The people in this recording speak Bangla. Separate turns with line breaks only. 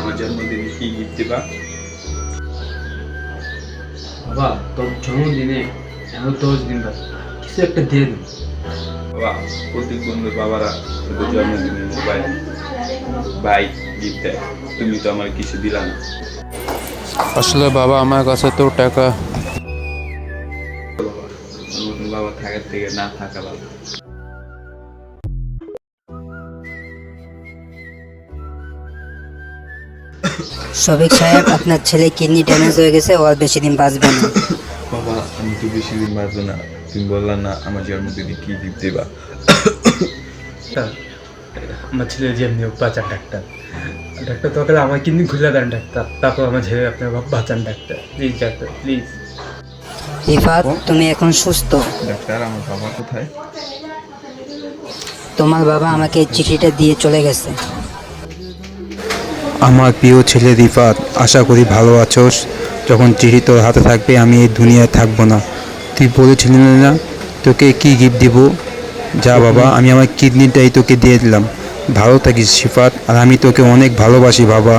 আমার জন্মদিনে কি গিফট দিবা?
বাবা তোর জন্মদিনে এমন 10 দিন বাকি, কিছু একটা দিয়ে দিন।
বাবা, প্রত্যেক বন্ধুর বাবারা তোদের জন্মদিনে মোবাইল, বাইক গিফট দেয়, তুমি তো আমার কিছু দিলা না।
আসলে বাবা আমার কাছে তো টাকা।
বাবা, আমার মতন বাবা থাকার থেকে না থাকা ভালো।
শফিক সাহেব, আপনার ছেলে কিডনি ড্যামেজ হয়ে গেছে, ও আর বেশি দিন বাঁচবে না।
বাবা, আমি তো বেশি দিন বাঁচবো না। তুমি বললা না আমার জন্মদিনে কি গিফট দেবা?
আমার ছেলে যেমনি হোক বাঁচান ডাক্তার। ডাক্তার তো আমার কিডনি খুলে দেন ডাক্তার, তারপর আমার ছেলে আপনার বাঁচান doctor, please doctor please.
Rifat, তুমি এখন সুস্থ।
ডাক্তার, আমার বাবা কোথায়?
তোমার বাবা আমাকে এই চিঠিটা দিয়ে চলে গেছে।
আমার প্রিয় ছেলে রিফাত, আশা করি ভালো আছোস। যখন চিঠি তোর হাতে থাকবে আমি এই দুনিয়ায় থাকবো না। তুই বলেছিলি না তোকে কি গিফট দিব? যা বাবা, আমি আমার কিডনিটাই তোকে দিয়ে দিলাম। ভালো থাকিস রিফাত, আর আমি তোকে অনেক ভালোবাসি বাবা।